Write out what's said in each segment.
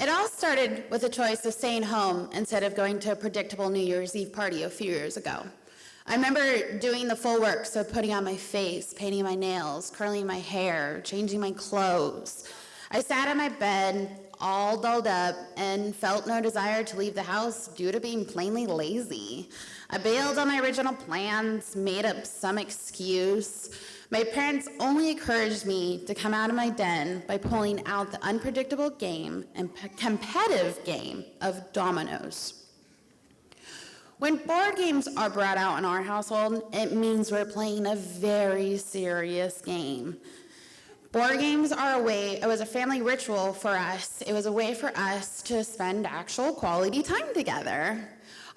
It all started with the choice of staying home instead of going to a predictable New Year's Eve party a few years ago. I remember doing the full work, so putting on my face, painting my nails, curling my hair, changing my clothes. I sat in my bed, all dolled up, and felt no desire to leave the house due to being plainly lazy. I bailed on my original plans, made up some excuse. My parents only encouraged me to come out of my den by pulling out the unpredictable game and competitive game of dominoes. When board games are brought out in our household, it means we're playing a very serious game. Board games are it was a family ritual for us. It was a way for us to spend actual quality time together.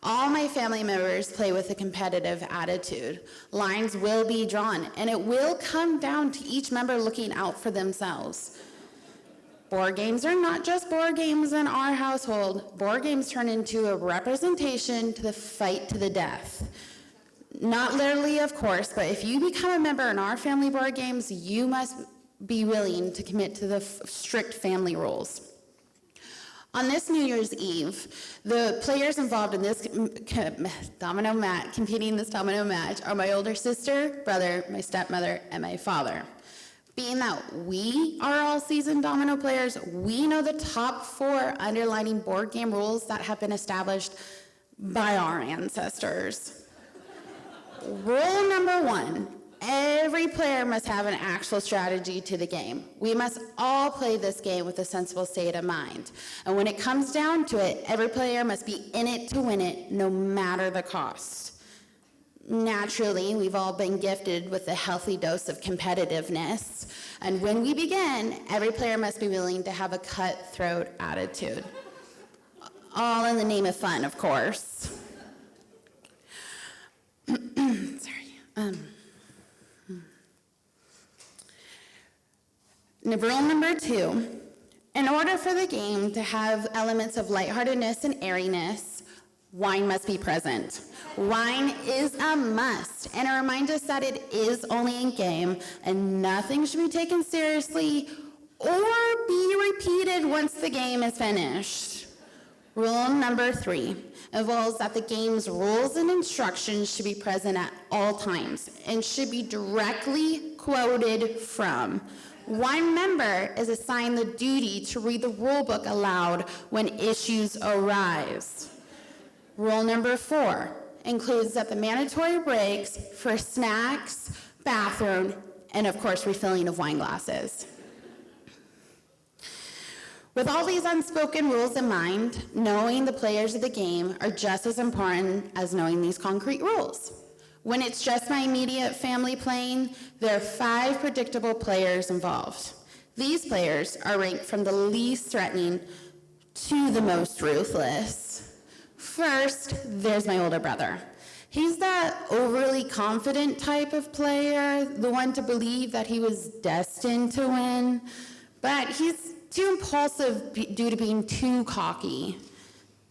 All my family members play with a competitive attitude. Lines will be drawn, and it will come down to each member looking out for themselves. Board games are not just board games in our household. Board games turn into a representation to the fight to the death. Not literally, of course, but if you become a member in our family board games, you must be willing to commit to the strict family rules. On this New Year's Eve, the players involved in this competing in this domino match are my older sister, brother, my stepmother, and my father. Being that we are all seasoned domino players, we know the top 4 underlining board game rules that have been established by our ancestors. Rule number 1. Every player must have an actual strategy to the game. We must all play this game with a sensible state of mind. And when it comes down to it, every player must be in it to win it, no matter the cost. Naturally, we've all been gifted with a healthy dose of competitiveness. And when we begin, every player must be willing to have a cutthroat attitude. All in the name of fun, of course. Rule number 2, in order for the game to have elements of lightheartedness and airiness, wine must be present. Wine is a must, and it reminds us that it is only a game, and nothing should be taken seriously or be repeated once the game is finished. Rule number 3 involves that the game's rules and instructions should be present at all times and should be directly quoted from. One member is assigned the duty to read the rule book aloud when issues arise. Rule number 4 includes that the mandatory breaks for snacks, bathroom, and of course refilling of wine glasses. With all these unspoken rules in mind, knowing the players of the game are just as important as knowing these concrete rules. When it's just my immediate family playing, there are 5 predictable players involved. These players are ranked from the least threatening to the most ruthless. First, there's my older brother. He's that overly confident type of player, the one to believe that he was destined to win, but he's too impulsive due to being too cocky.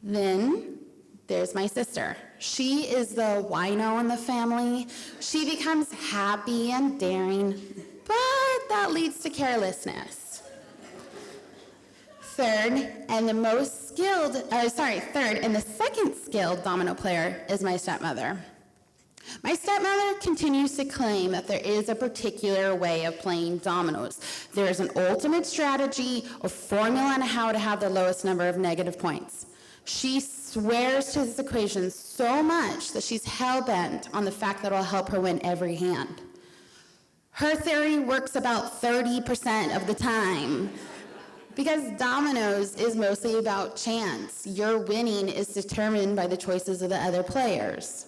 Then there's my sister. She is the wino in the family. She becomes happy and daring, but that leads to carelessness. Third, and the second skilled domino player is my stepmother. My stepmother continues to claim that there is a particular way of playing dominoes. There is an ultimate strategy or formula on how to have the lowest number of negative points. She swears to this equation so much that she's hell-bent on the fact that it'll help her win every hand. Her theory works about 30% of the time. Because dominoes is mostly about chance. Your winning is determined by the choices of the other players.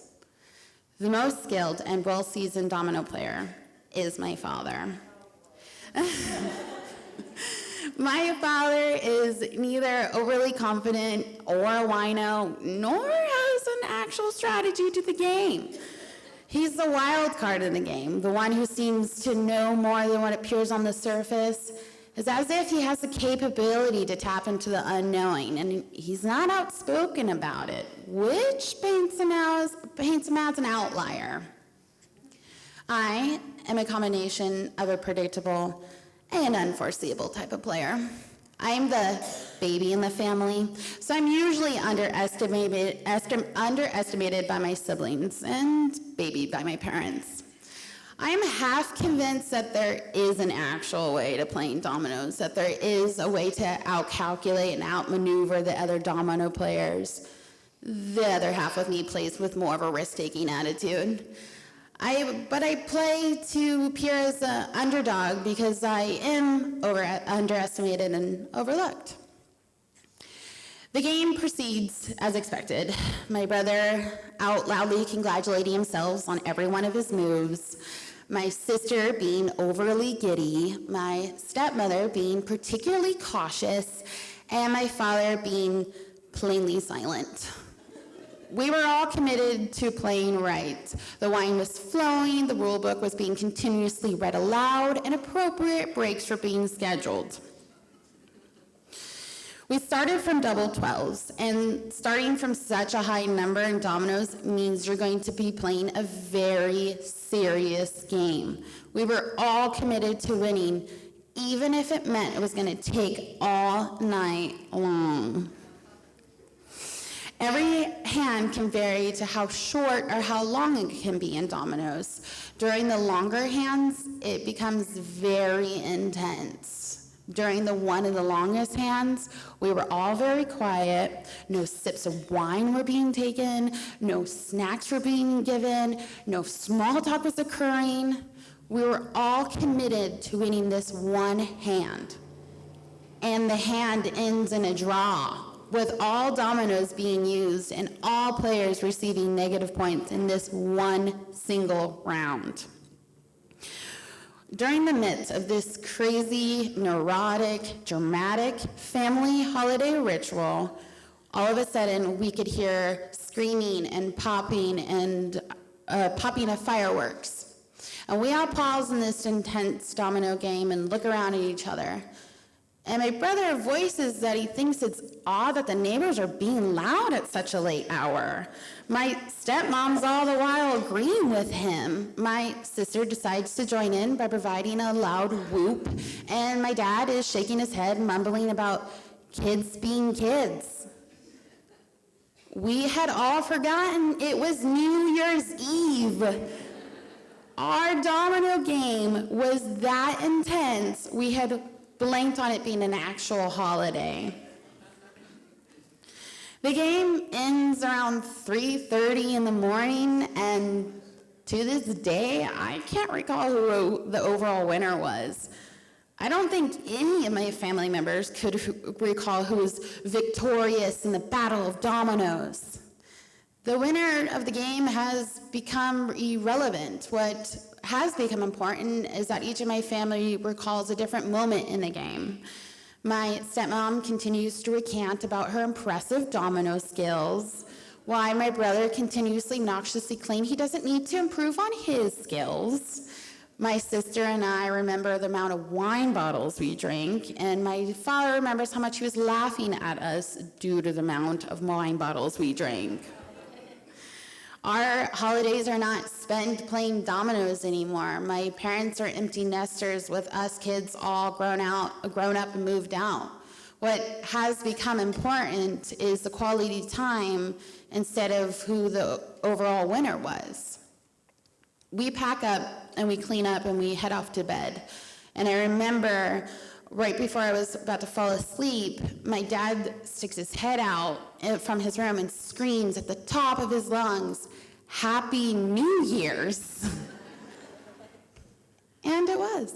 The most skilled and well-seasoned domino player is my father. My father is neither overly confident or a wino, nor has an actual strategy to the game. He's the wild card in the game, the one who seems to know more than what appears on the surface. It's as if he has the capability to tap into the unknowing, and he's not outspoken about it, which paints him as an outlier. I am a combination of a predictable and unforeseeable type of player. I'm the baby in the family, so I'm usually underestimated by my siblings and babied by my parents. I'm half convinced that there is an actual way to playing dominoes, that there is a way to outcalculate and outmaneuver the other domino players. The other half of me plays with more of a risk-taking attitude. But I play to appear as an underdog because I am underestimated and overlooked. The game proceeds as expected. My brother out loudly congratulating himself on every one of his moves, my sister being overly giddy, my stepmother being particularly cautious, and my father being plainly silent. We were all committed to playing right. The wine was flowing, the rule book was being continuously read aloud, and appropriate breaks were being scheduled. We started from double 12s, and starting from such a high number in dominoes means you're going to be playing a very serious game. We were all committed to winning, even if it meant it was going to take all night long. Every hand can vary to how short or how long it can be in dominoes. During the longer hands, it becomes very intense. During the one of the longest hands, we were all very quiet. No sips of wine were being taken. No snacks were being given. No small talk was occurring. We were all committed to winning this one hand. And the hand ends in a draw, with all dominoes being used and all players receiving negative points in this one single round. During the midst of this crazy, neurotic, dramatic family holiday ritual, all of a sudden we could hear screaming and popping of fireworks. And we all pause in this intense domino game and look around at each other. And my brother voices that he thinks it's odd that the neighbors are being loud at such a late hour. My stepmom's all the while agreeing with him. My sister decides to join in by providing a loud whoop, and my dad is shaking his head, mumbling about kids being kids. We had all forgotten it was New Year's Eve. Our domino game was that intense, we had blanked on it being an actual holiday. The game ends around 3:30 in the morning, and to this day, I can't recall who the overall winner was. I don't think any of my family members could recall who was victorious in the Battle of Dominoes. The winner of the game has become irrelevant. What has become important is that each of my family recalls a different moment in the game. My stepmom continues to recant about her impressive domino skills, while my brother continuously noxiously claims he doesn't need to improve on his skills. My sister and I remember the amount of wine bottles we drank, and my father remembers how much he was laughing at us due to the amount of wine bottles we drank. Our holidays are not spent playing dominoes anymore. My parents are empty nesters with us kids all grown up and moved out. What has become important is the quality time instead of who the overall winner was. We pack up and we clean up and we head off to bed. And I remember right before I was about to fall asleep, my dad sticks his head out from his room and screams at the top of his lungs, "Happy New Year's." And it was.